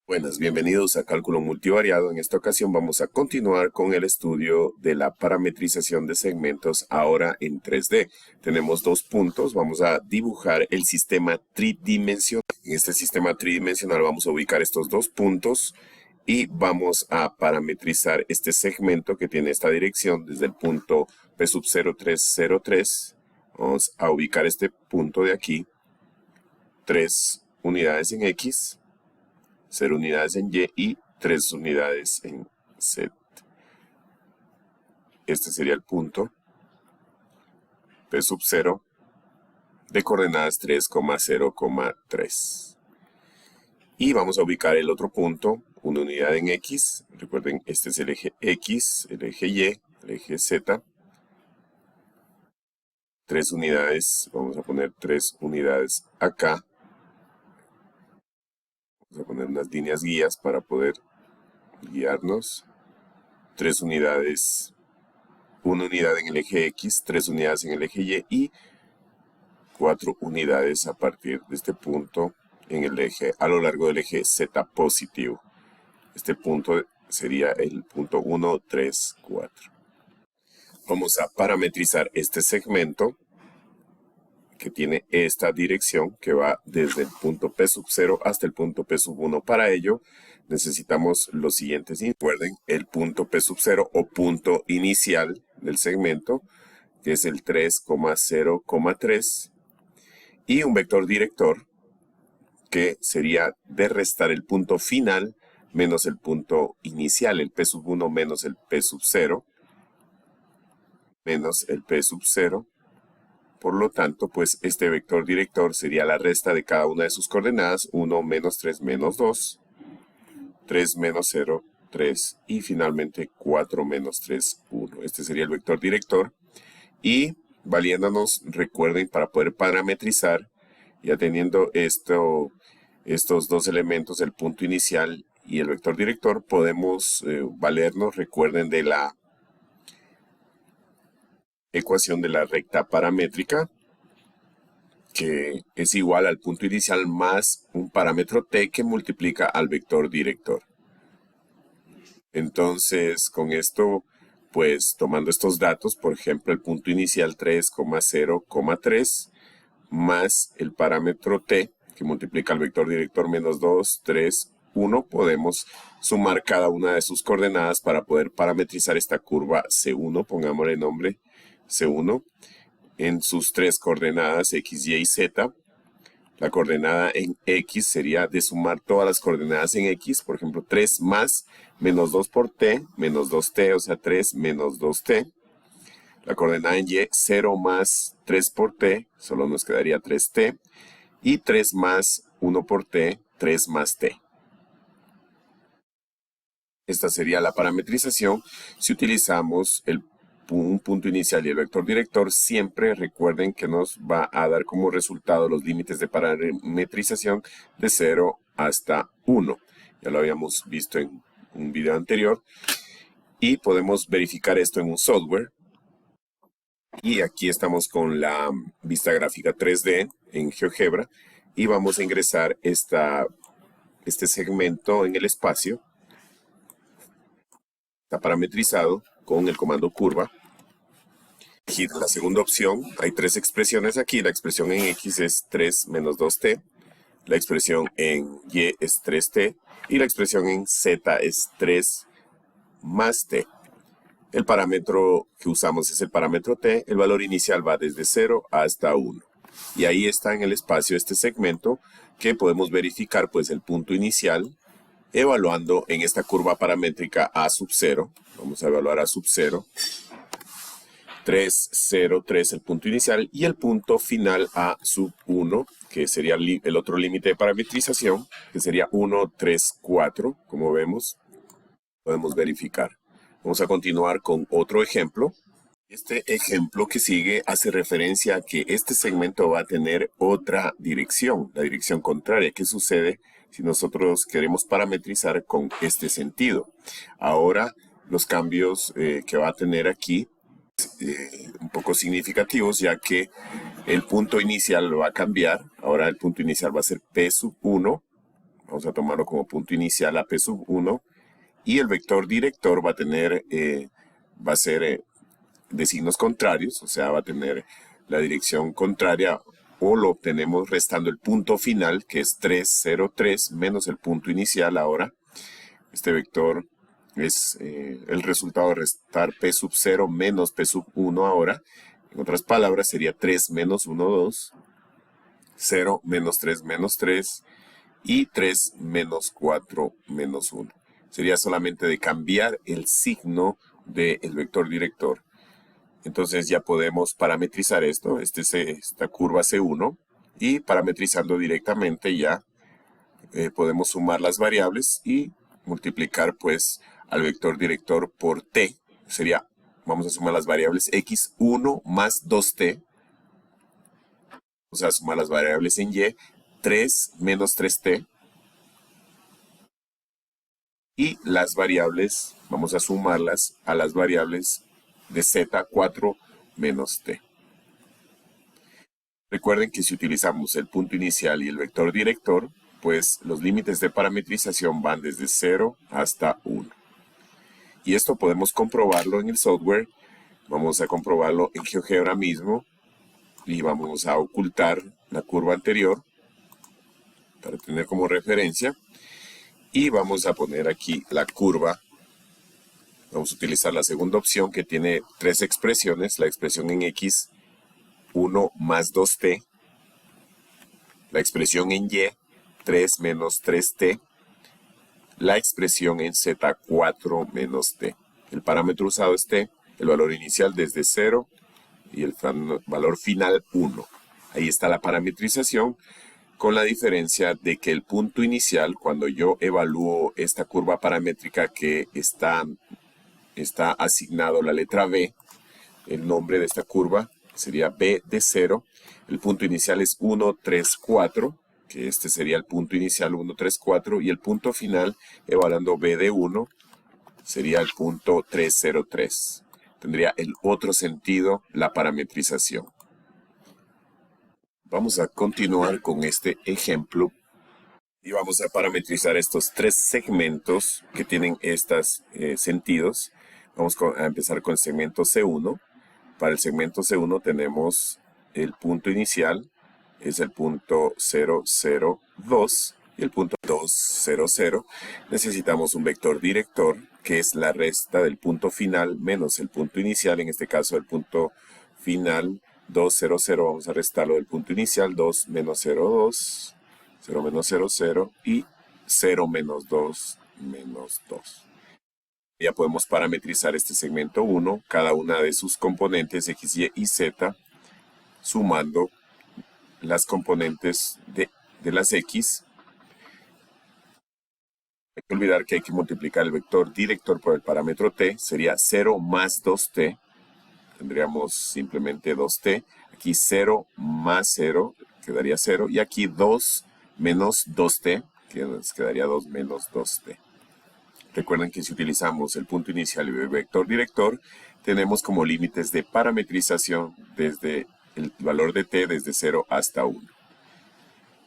Buenas, bienvenidos a Cálculo Multivariado. En esta ocasión vamos a continuar con el estudio de la parametrización de segmentos ahora en 3D. Tenemos dos puntos, vamos a dibujar el sistema tridimensional. En este sistema tridimensional vamos a ubicar estos dos puntos y vamos a parametrizar este segmento que tiene esta dirección desde el punto P sub 0303. Vamos a ubicar este punto de aquí, 3 unidades en X, 0 unidades en Y y 3 unidades en Z. Este sería el punto P sub 0 de coordenadas 3,0,3. Y vamos a ubicar el otro punto, una unidad en X. Recuerden, este es el eje X, el eje Y, el eje Z. 3 unidades, vamos a poner 3 unidades acá. Vamos a poner unas líneas guías para poder guiarnos. 3 unidades, una unidad en el eje X, 3 unidades en el eje Y y 4 unidades a partir de este punto en el eje, a lo largo del eje Z positivo. Este punto sería el punto 1, 3, 4. Vamos a parametrizar este segmento que tiene esta dirección que va desde el punto P sub 0 hasta el punto P sub 1. Para ello necesitamos los siguientes. Recuerden el punto P sub 0 o punto inicial del segmento, que es el 3,0,3, y un vector director que sería de restar el punto final menos el punto inicial, el P sub 1 menos el P sub 0, menos el P sub 0. Por lo tanto, pues este vector director sería la resta de cada una de sus coordenadas, 1 menos 3 menos 2, 3 menos 0, 3 y finalmente 4 menos 3, 1. Este sería el vector director. Y valiéndonos, recuerden, para poder parametrizar, ya teniendo estos dos elementos, el punto inicial y el vector director, podemos valernos, recuerden, de la ecuación de la recta paramétrica, que es igual al punto inicial más un parámetro t que multiplica al vector director. Entonces, con esto, pues tomando estos datos, por ejemplo, el punto inicial 3,0,3 más el parámetro t, que multiplica al vector director menos 2, 3, 1, podemos sumar cada una de sus coordenadas para poder parametrizar esta curva C1, pongámosle nombre C1, en sus tres coordenadas X, Y y Z. La coordenada en X sería de sumar todas las coordenadas en X, por ejemplo, 3 más menos 2 por T, menos 2T, o sea, 3 menos 2T. La coordenada en Y, 0 más 3 por T, solo nos quedaría 3T. Y 3 más 1 por T, 3 más T. Esta sería la parametrización si utilizamos un punto inicial y el vector director. Siempre recuerden que nos va a dar como resultado los límites de parametrización de 0 hasta 1. Ya lo habíamos visto en un video anterior. Y podemos verificar esto en un software. Y aquí estamos con la vista gráfica 3D en GeoGebra. Y vamos a ingresar este segmento en el espacio. Está parametrizado con el comando curva. Elegir la segunda opción. Hay tres expresiones aquí. La expresión en X es 3 menos 2T. La expresión en Y es 3T. Y la expresión en Z es 3 más T. El parámetro que usamos es el parámetro T. El valor inicial va desde 0 hasta 1. Y ahí está en el espacio este segmento que podemos verificar pues el punto inicial evaluando en esta curva paramétrica A sub 0. Vamos a evaluar A sub 0. 3, 0, 3 el punto inicial y el punto final A sub 1, que sería el otro límite de parametrización, que sería 1, 3, 4, como vemos, podemos verificar. Vamos a continuar con otro ejemplo. Este ejemplo que sigue hace referencia a que este segmento va a tener otra dirección, la dirección contraria. ¿Qué sucede si nosotros queremos parametrizar con este sentido? Ahora, los cambios que va a tener aquí un poco significativos, ya que el punto inicial va a cambiar. Ahora el punto inicial va a ser P sub 1 vamos a tomarlo como punto inicial a P sub 1, y el vector director va a tener, va a ser de signos contrarios, o sea, va a tener la dirección contraria, o lo obtenemos restando el punto final, que es 3, 0, 3, menos el punto inicial ahora. Este vector es el resultado de restar P sub 0 menos P sub 1 ahora. En otras palabras, sería 3 menos 1, 2, 0 menos 3 menos 3, y 3 menos 4 menos 1. Sería solamente de cambiar el signo del vector director. Entonces ya podemos parametrizar esto, esta curva C1, y parametrizando directamente ya podemos sumar las variables y multiplicar pues al vector director por t. Sería, vamos a sumar las variables x1 más 2t. Vamos a sumar las variables en y, 3 menos 3t. Y las variables, vamos a sumarlas a las variables de z, 4 menos t. Recuerden que si utilizamos el punto inicial y el vector director, pues los límites de parametrización van desde 0 hasta 1. Y esto podemos comprobarlo en el software. Vamos a comprobarlo en GeoGebra mismo. Y vamos a ocultar la curva anterior para tener como referencia. Y vamos a poner aquí la curva. Vamos a utilizar la segunda opción que tiene tres expresiones. La expresión en x, 1 más 2t. La expresión en y, 3 menos 3t. La expresión en z, 4 menos t. El parámetro usado es t, el valor inicial desde 0 y el valor final 1. Ahí está la parametrización, con la diferencia de que el punto inicial, cuando yo evalúo esta curva paramétrica que está asignado la letra b, el nombre de esta curva sería b de 0, el punto inicial es 1, 3, 4, que este sería el punto inicial 1, 3, 4, y el punto final, evaluando b de 1, sería el punto 3, 0, 3. Tendría el otro sentido la parametrización. Vamos a continuar con este ejemplo y vamos a parametrizar estos tres segmentos que tienen estos sentidos. Vamos a empezar con el segmento C1. Para el segmento C1 tenemos el punto inicial, es el punto 0, 0, 2 y el punto 2, 0, 0. Necesitamos un vector director que es la resta del punto final menos el punto inicial, en este caso el punto final 2, 0, 0, vamos a restarlo del punto inicial, 2 menos 0, 2, 0 menos 0, 0 y 0 menos 2 menos 2. Ya podemos parametrizar este segmento 1, cada una de sus componentes x, y y z, sumando las componentes de las x. Hay que olvidar que hay que multiplicar el vector director por el parámetro t, sería 0 más 2t, tendríamos simplemente 2t, aquí 0 más 0, quedaría 0, y aquí 2 menos 2t, que nos quedaría 2 menos 2t. Recuerden que si utilizamos el punto inicial y el vector director, tenemos como límites de parametrización desde el valor de t desde 0 hasta 1.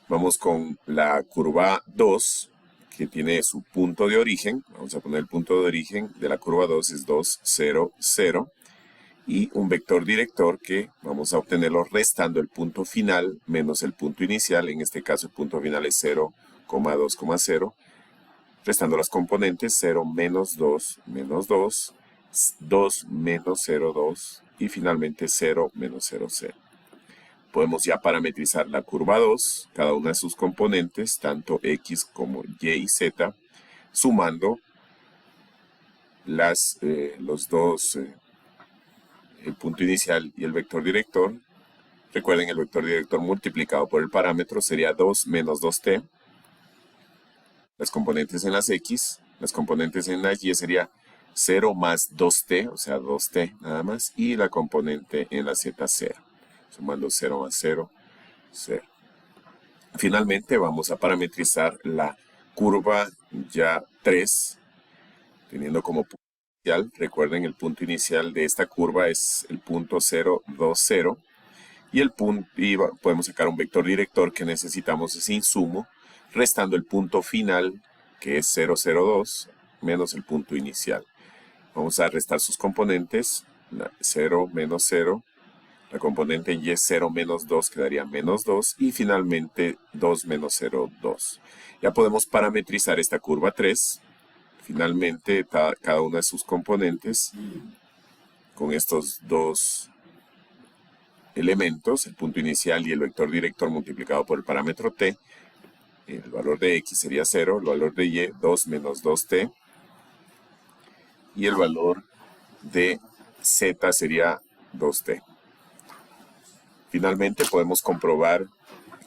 Vamos con la curva 2, que tiene su punto de origen. Vamos a poner el punto de origen de la curva 2 es 2, 0, 0. Y un vector director que vamos a obtenerlo restando el punto final menos el punto inicial. En este caso el punto final es 0, 2, 0. Restando las componentes, 0 menos 2 menos 2, 2 menos 0, 2 y finalmente 0 menos 0, 0. Podemos ya parametrizar la curva 2, cada una de sus componentes, tanto x como y y z, sumando los dos, el punto inicial y el vector director. Recuerden, el vector director multiplicado por el parámetro sería 2 menos 2t. Las componentes en las x, las componentes en las y sería 0 más 2t, o sea 2t nada más, y la componente en la z 0. Sumando 0 más 0, 0. Finalmente vamos a parametrizar la curva ya 3, teniendo como punto inicial, recuerden el punto inicial de esta curva es el punto 0, 2, 0, y podemos sacar un vector director que necesitamos ese insumo restando el punto final, que es 0,02, menos el punto inicial. Vamos a restar sus componentes, 0 menos 0, la componente en y es 0 menos 2, quedaría menos 2, y finalmente 2 menos 0, 2. Ya podemos parametrizar esta curva 3, finalmente cada una de sus componentes, con estos dos elementos, el punto inicial y el vector director multiplicado por el parámetro t. El valor de x sería 0, el valor de y 2 menos 2t, y el valor de z sería 2t. Finalmente podemos comprobar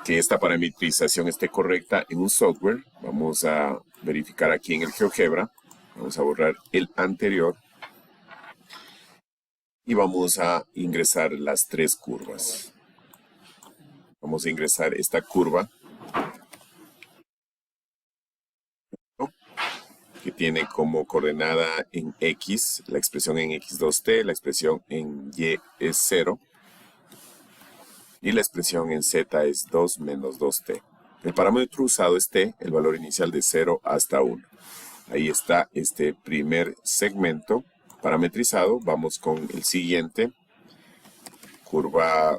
que esta parametrización esté correcta en un software. Vamos a verificar aquí en el GeoGebra. Vamos a borrar el anterior. Y vamos a ingresar las tres curvas. Vamos a ingresar esta curva que tiene como coordenada en x, la expresión en x2t, la expresión en y es 0 y la expresión en z es 2 menos 2t. El parámetro usado es t, el valor inicial de 0 hasta 1. Ahí está este primer segmento parametrizado. Vamos con el siguiente. Curva,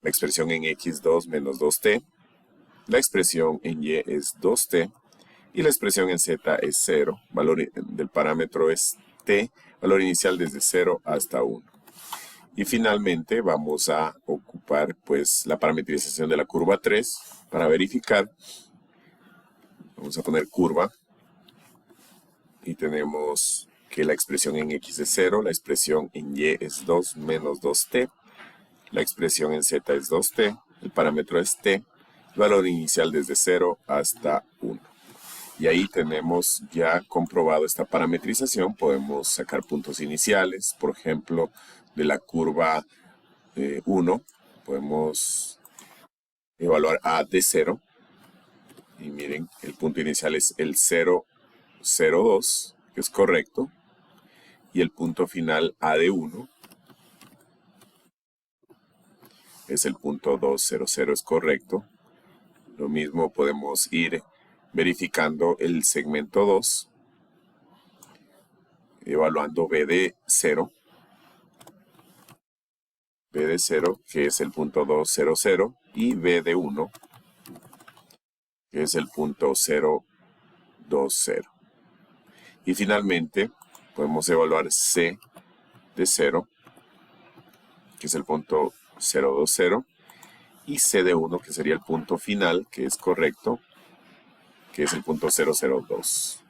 la expresión en x 2 menos 2t. La expresión en y es 2t. Y la expresión en z es 0. Valor del parámetro es t. Valor inicial desde 0 hasta 1. Y finalmente vamos a ocupar pues la parametrización de la curva 3 para verificar. Vamos a poner curva. Y tenemos que la expresión en x es 0, la expresión en y es 2 menos 2t, la expresión en z es 2t, el parámetro es t, el valor inicial desde 0 hasta 1. Y ahí tenemos ya comprobado esta parametrización. Podemos sacar puntos iniciales, por ejemplo, de la curva 1, podemos evaluar a de 0. Y miren, el punto inicial es el 0,02, que es correcto, y el punto final a de 1 es el punto 200, es correcto. Lo mismo podemos ir verificando el segmento 2, evaluando b de 0, que es el punto 200, y b de 1, que es el punto 0,20. Y finalmente podemos evaluar c de 0, que es el punto 0,20, y c de 1, que sería el punto final, que es correcto, que es el punto 002.